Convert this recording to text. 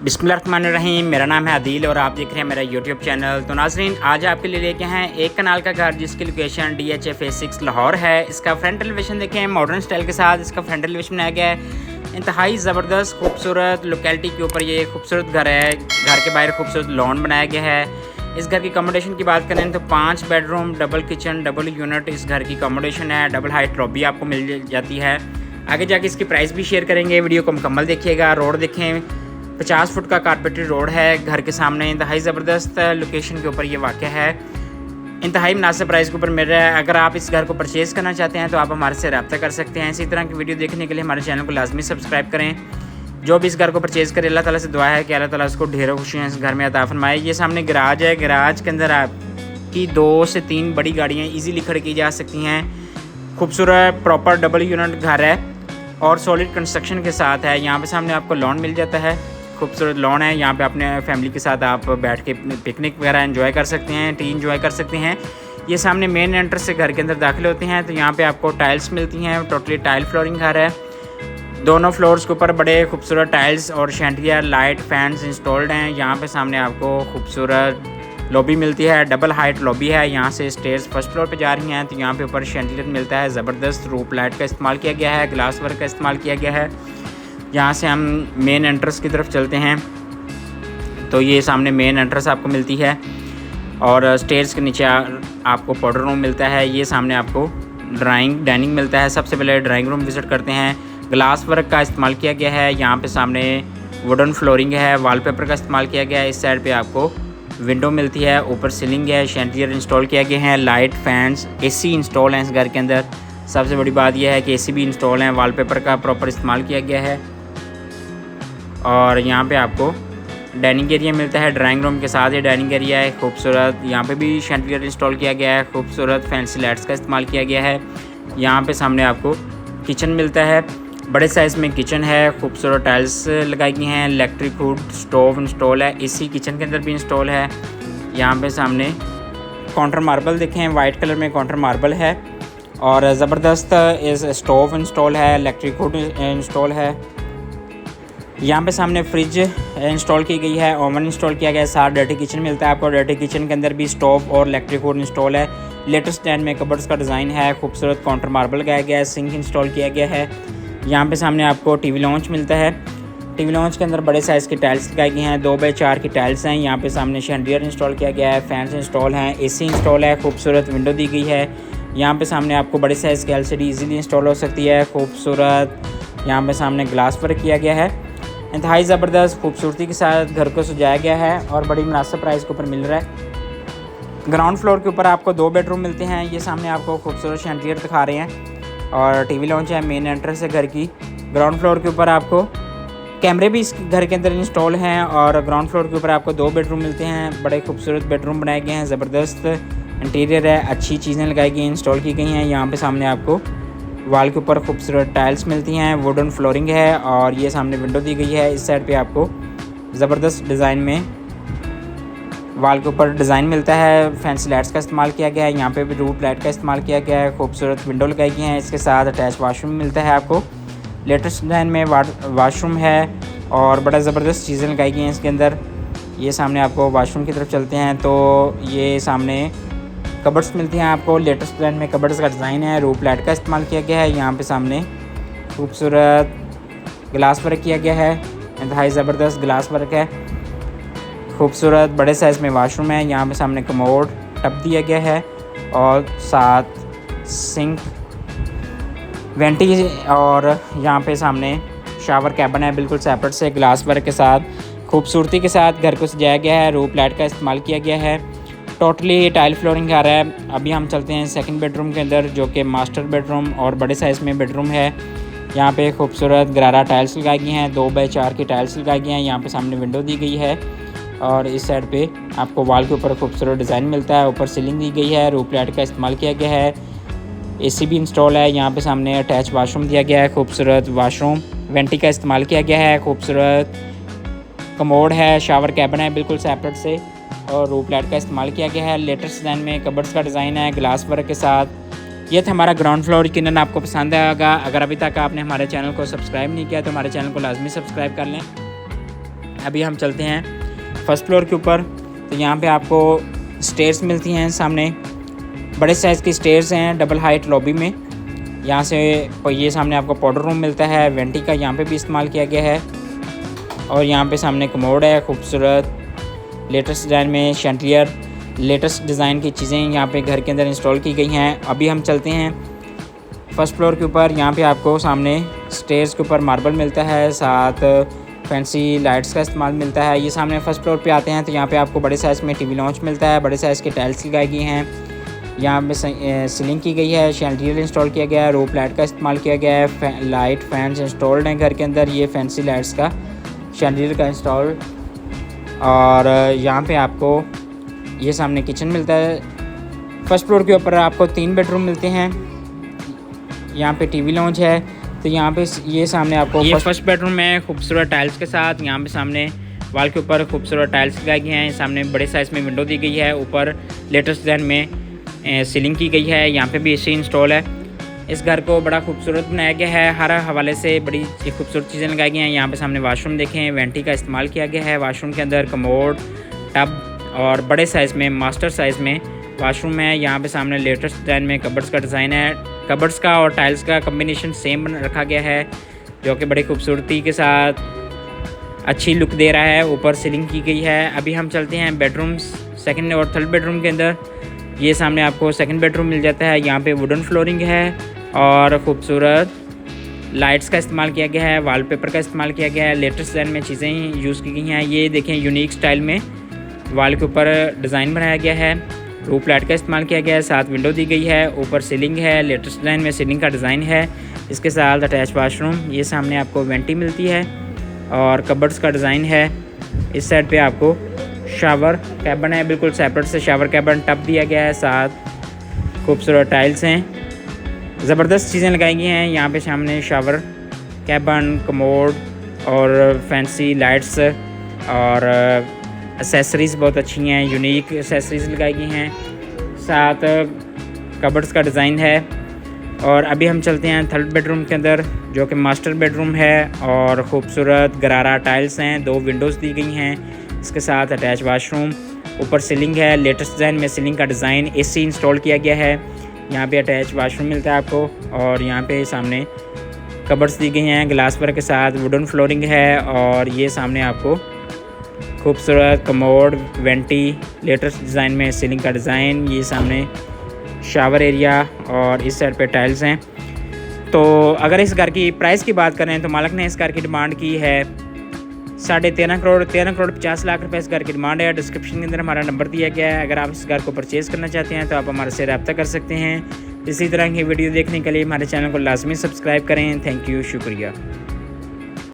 बिस्मिल्लाहिर्रहमानिर्रहीम। मेरा नाम है आदिल और आप देख रहे हैं मेरा यूट्यूब चैनल। तो नाज़रीन, आज आपके लिए लेके हैं एक कनाल का घर जिसकी लोकेशन DH Phase 6 लाहौर है। इसका फ्रंट एलिवेशन देखें, मॉडर्न स्टाइल के साथ इसका फ्रंट एलिवेशन बनाया गया है। इंतहाई ज़बरदस्त खूबसूरत लोकेलिटी के ऊपर ये खूबसूरत घर है। घर के बाहर खूबसूरत लॉन बनाया गया है। इस घर की अकोमोडेशन की बात करें तो 5 bedroom, double kitchen, double unit इस घर की अकोमोडेशन है। डबल हाइट लॉबी आपको मिल जाती है। आगे जाके इसकी प्राइस भी शेयर करेंगे। वीडियो को मुकम्मल देखिएगा। रोड देखें, 50 फुट का कारपेटेड रोड है घर के सामने। इंतहाई ज़बरदस्त लोकेशन के ऊपर ये वाक़या है। इंतहाई मुनासिब प्राइस के ऊपर मिल रहा है। अगर आप इस घर को परचेज़ करना चाहते हैं तो आप हमारे से रब्ता कर सकते हैं। इसी तरह की वीडियो देखने के लिए हमारे चैनल को लाजमी सब्सक्राइब करें। जो भी इस घर को परचेज़ करे, अल्लाह ताला से दुआ है कि अल्लाह ताला उसको ढेरों खुशियाँ इस घर में अता फरमाए। ये सामने गराज है। गराज के अंदर आपकी 2 से 3 बड़ी गाड़ियाँ ईज़िली खड़ी की जा सकती हैं। खूबसूरत प्रॉपर डबल यूनिट घर है और सॉलिड कंस्ट्रक्शन के साथ है। यहाँ पे सामने आपको लॉन मिल जाता है। खूबसूरत लॉन है। यहाँ पे अपने फैमिली के साथ आप बैठ के पिकनिक वगैरह एंजॉय कर सकते हैं, टी एंजॉय कर सकते हैं। ये सामने मेन एंट्रेंस से घर के अंदर दाखिल होते हैं तो यहाँ पे आपको टाइल्स मिलती हैं। टोटली टाइल फ्लोरिंग घर है। दोनों फ्लोर्स के ऊपर बड़े खूबसूरत टाइल्स और शैंटियर लाइट फैंस इंस्टॉल्ड हैं। यहाँ पे सामने आपको खूबसूरत लॉबी मिलती है। डबल हाइट लॉबी है। यहाँ से स्टेयर्स फर्स्ट फ्लोर पे जा रही हैं तो यहाँ पे ऊपर शैंटियर मिलता है। ज़बरदस्त रूप लाइट का इस्तेमाल किया गया है, ग्लास वर्क का इस्तेमाल किया गया है। यहाँ से हम मेन एंट्रेंस की तरफ चलते हैं तो ये सामने मेन एंट्रेंस आपको मिलती है और स्टेयर्स के नीचे आपको पाउडर रूम मिलता है। ये सामने आपको डाइनिंग मिलता है। सबसे पहले ड्राइंग रूम विज़िट करते हैं। ग्लास वर्क का इस्तेमाल किया गया है। यहाँ पे सामने वुडन फ्लोरिंग है। वॉलपेपर का इस्तेमाल किया गया है। इस साइड पे आपको विंडो मिलती है। ऊपर सीलिंग है। शैंटियर इंस्टॉल किया गया है। लाइट फैंस AC इंस्टॉल हैं इस घर के अंदर। सबसे बड़ी बात यह है कि AC भी इंस्टॉल हैं। वॉलपेपर का प्रॉपर इस्तेमाल किया गया है। और यहाँ पे आपको डाइनिंग एरिया मिलता है। ड्राइंग रूम के साथ ये डाइनिंग एरिया है खूबसूरत। यहाँ पे भी शैंटियर इंस्टॉल किया गया है। खूबसूरत फैंसी लाइट्स का इस्तेमाल किया गया है। यहाँ पे सामने आपको किचन मिलता है। बड़े साइज़ में किचन है। खूबसूरत टाइल्स लगाई गई हैं। इलेक्ट्रिक हुड स्टोव इंस्टॉल है। AC किचन के अंदर भी इंस्टॉल है। यहाँ पे सामने काउंटर मार्बल देखें, वाइट कलर में काउंटर मार्बल है और ज़बरदस्त इस स्टोव इंस्टॉल है। इलेक्ट्रिक हुड इंस्टॉल है। यहाँ पे सामने फ्रिज इंस्टॉल की गई है। ओवन इंस्टॉल किया गया है। साथ डर्टी किचन मिलता है आपको। डर्टी किचन के अंदर भी स्टोव और इलेक्ट्रिक हुड इंस्टॉल है। लेटेस्ट स्टैंड में कबर्ड्स का डिज़ाइन है। खूबसूरत काउंटर मार्बल लगाया गया है। सिंक इंस्टॉल किया गया है। यहाँ पे सामने आपको TV लॉन्च मिलता है। TV लॉन्च के अंदर बड़े साइज़ की टाइल्स लगाई गई हैं। 2x4 की टाइल्स हैं। यहाँ पे सामने शैंडियर इंस्टॉल किया गया है। फैंस इंस्टॉल हैं। AC इंस्टॉल है। खूबसूरत विंडो दी गई है। यहाँ पे सामने आपको बड़े साइज़ की LCD ईजीली इंस्टॉल हो सकती है। खूबसूरत यहाँ पे सामने ग्लास वर्क किया गया है। इंतहाई ज़बरदस्त खूबसूरती के साथ घर को सजाया गया है और बड़ी मुनासिब प्राइस के ऊपर मिल रहा है। ग्राउंड फ्लोर के ऊपर आपको 2 बेडरूम मिलते हैं। ये सामने आपको खूबसूरत शैंटियर दिखा रहे हैं और TV लॉन्च है। मेन एंट्रेंस है घर की। ग्राउंड फ्लोर के ऊपर आपको कैमरे भी इस घर के अंदर इंस्टॉल हैं और ग्राउंड फ्लोर के ऊपर आपको 2 बेडरूम मिलते हैं। बड़े खूबसूरत बेडरूम बनाए गए हैं। ज़बरदस्त इंटीरियर है। अच्छी चीज़ें लगाई गई हैं, इंस्टॉल की गई हैं। यहाँ पे सामने आपको वॉल के ऊपर खूबसूरत टाइल्स मिलती हैं। वुडन फ्लोरिंग है और ये सामने विंडो दी गई है। इस साइड पे आपको ज़बरदस्त डिज़ाइन में वॉल के ऊपर डिज़ाइन मिलता है। फैंसी लाइट्स का इस्तेमाल किया गया है। यहाँ पे भी रूफ लाइट का इस्तेमाल किया गया है। खूबसूरत विंडो लगाई गई हैं। इसके साथ अटैच वाशरूम मिलता है आपको। लेटेस्ट डिज़ाइन में वाशरूम है और बड़ा ज़बरदस्त चीज़ें लगाई गई हैं इसके अंदर। ये सामने आपको वाशरूम की तरफ चलते हैं तो ये सामने कबर्ड्स मिलती हैं आपको। लेटेस्ट डिज़ाइन में कबर्ड्स का डिज़ाइन है। रूफ लाइट का इस्तेमाल किया गया है। यहाँ पे सामने खूबसूरत ग्लास वर्क किया गया है। इंतहाई ज़बरदस्त ग्लास वर्क है। खूबसूरत बड़े साइज़ में वाशरूम है। यहाँ पे सामने कमोड टब दिया गया है और साथ सिंक वेंटी और यहाँ पे सामने शावर कैबिन है बिल्कुल सेपरेट से ग्लास वर्क के साथ। खूबसूरती के साथ घर को सजाया गया है। रूफ लाइट का इस्तेमाल किया गया है। टोटली टाइल फ्लोरिंग आ रहा है। अभी हम चलते हैं सेकंड बेडरूम के अंदर जो कि मास्टर बेडरूम और बड़े साइज़ में बेडरूम है। यहाँ पे खूबसूरत गरारा टाइल्स लगाई गई हैं। 2x4 की टाइल्स लगाई गई हैं। यहाँ पे सामने विंडो दी गई है और इस साइड पे आपको वॉल के ऊपर खूबसूरत डिज़ाइन मिलता है। ऊपर सीलिंग दी गई है। रूफ लाइट का इस्तेमाल किया गया है। AC भी इंस्टॉल है। यहाँ पे सामने अटैच वाशरूम दिया गया है। खूबसूरत वाशरूम वेंटी का इस्तेमाल किया गया है। खूबसूरत कमोड है। शावर कैबिन है बिल्कुल सेपरेट से और रूफ लाइट का इस्तेमाल किया गया है। लेटेस्ट डिज़ाइन में कबर्ड्स का डिज़ाइन है ग्लास वर्क के साथ। ये था हमारा ग्राउंड फ्लोर। यकीनन आपको पसंद आएगा। अगर अभी तक आपने हमारे चैनल को सब्सक्राइब नहीं किया तो हमारे चैनल को लाजमी सब्सक्राइब कर लें। अभी हम चलते हैं फर्स्ट फ्लोर के ऊपर। तो यहाँ पे आपको स्टेयर्स मिलती हैं, सामने बड़े साइज़ की स्टेयर्स हैं डबल हाइट लॉबी में। यहाँ से ये सामने आपको पाउडर रूम मिलता है, वेंटी का यहाँ पे भी इस्तेमाल किया गया है। और यहाँ पे सामने कमोड है, खूबसूरत लेटेस्ट डिज़ाइन में शैंडलियर, लेटेस्ट डिज़ाइन की चीज़ें यहाँ पे घर के अंदर इंस्टॉल की गई हैं। अभी हम चलते हैं फर्स्ट फ्लोर के ऊपर। यहाँ पे आपको सामने स्टेयर्स के ऊपर मार्बल मिलता है, साथ फैंसी लाइट्स का इस्तेमाल मिलता है। ये सामने फर्स्ट फ्लोर पे आते हैं तो यहाँ पे आपको बड़े साइज़ में टीवी लॉन्च मिलता है, बड़े साइज़ की टाइल्स लगाई गई हैं। यहाँ पे सीलिंग की गई है, शैंडलियर इंस्टॉल किया गया है, रोप लाइट का इस्तेमाल किया गया है, लाइट फैंस इंस्टॉल्ड हैं घर के अंदर। ये फैंसी लाइट्स का शैंडलियर का इंस्टॉल। और यहाँ पे आपको ये सामने किचन मिलता है। फर्स्ट फ्लोर के ऊपर आपको 3 बेडरूम मिलते हैं। यहाँ पे टीवी लॉन्च है। तो यहाँ पे ये सामने आपको ये फर्स्ट बेडरूम है खूबसूरत टाइल्स के साथ। यहाँ पे सामने वॉल के ऊपर खूबसूरत टाइल्स लगाई गई हैं। सामने बड़े साइज़ में विंडो दी गई है, ऊपर लेटेस्ट डिज़ाइन में सीलिंग की गई है। यहाँ पे भी एसी इंस्टॉल है। इस घर को बड़ा खूबसूरत बनाया गया है, हर हवाले से बड़ी खूबसूरत चीज़ें लगाई गई हैं। यहाँ पे सामने वाशरूम देखें, वेंटी का इस्तेमाल किया गया है। वाशरूम के अंदर कमोड, टब और बड़े साइज़ में मास्टर साइज़ में वाशरूम है। यहाँ पे सामने लेटेस्ट डिज़ाइन में कबर्ड्स का डिज़ाइन है। कबर्ड्स का और टाइल्स का कम्बिनेशन सेम रखा गया है, जो कि बड़ी खूबसूरती के साथ अच्छी लुक दे रहा है। ऊपर सीलिंग की गई है। अभी हम चलते हैं बेडरूम्स सेकंड और थर्ड बेडरूम के अंदर। ये सामने आपको सेकंड बेडरूम मिल जाता है। यहाँ पे वुडन फ्लोरिंग है और ख़ूबसूरत लाइट्स का इस्तेमाल किया गया है, वॉलपेपर का इस्तेमाल किया गया है, लेटेस्ट डिज़ाइन में चीज़ें यूज़ की गई हैं। ये देखें यूनिक स्टाइल में वॉल के ऊपर डिज़ाइन बनाया गया है, रूप लाइट का इस्तेमाल किया गया है, साथ विंडो दी गई है, ऊपर सीलिंग है, लेटेस्ट डिज़ाइन में सीलिंग का डिज़ाइन है। इसके साथ अटैच वाशरूम। ये सामने आपको वेंटी मिलती है और कबर्ड्स का डिज़ाइन है। इस साइड पे आपको शावर कैबिन है, बिल्कुल सेपरेट से शावर कैबिन टब दिया गया है, साथ खूबसूरत टाइल्स हैं, ज़बरदस्त चीज़ें लगाई गई हैं। यहाँ पे सामने शावर कैबिन, कमोड और फैंसी लाइट्स और एसेसरीज़ बहुत अच्छी हैं, यूनिक एसेसरीज़ लगाई गई हैं, साथ कबर्ड्स का डिज़ाइन है। और अभी हम चलते हैं थर्ड बेडरूम के अंदर, जो कि मास्टर बेडरूम है और ख़ूबसूरत गरारा टाइल्स हैं, 2 विंडोज़ दी गई हैं। इसके साथ अटैच वाशरूम, ऊपर सीलिंग है, लेटेस्ट डिज़ाइन में सीलिंग का डिज़ाइन, एसी इंस्टॉल किया गया है। यहाँ पे अटैच वाशरूम मिलता है आपको और यहाँ पे सामने कबर्ड्स दी गई हैं ग्लास वर्क के साथ, वुडन फ्लोरिंग है। और ये सामने आपको खूबसूरत कमोड, वेंटी, लेटेस्ट डिज़ाइन में सीलिंग का डिज़ाइन। ये सामने शावर एरिया और इस साइड पे टाइल्स हैं। तो अगर इस घर की प्राइस की बात करें तो मालिक ने इस घर की डिमांड की है 13.5 करोड़, 13 करोड़ 50 लाख रुपए इस घर की डिमांड है। डिस्क्रिप्शन के अंदर हमारा नंबर दिया गया है। अगर आप इस घर को परचेज़ करना चाहते हैं तो आप हमारे से रब्ता कर सकते हैं। इसी तरह की वीडियो देखने के लिए हमारे चैनल को लाजमी सब्सक्राइब करें। थैंक यू, शुक्रिया।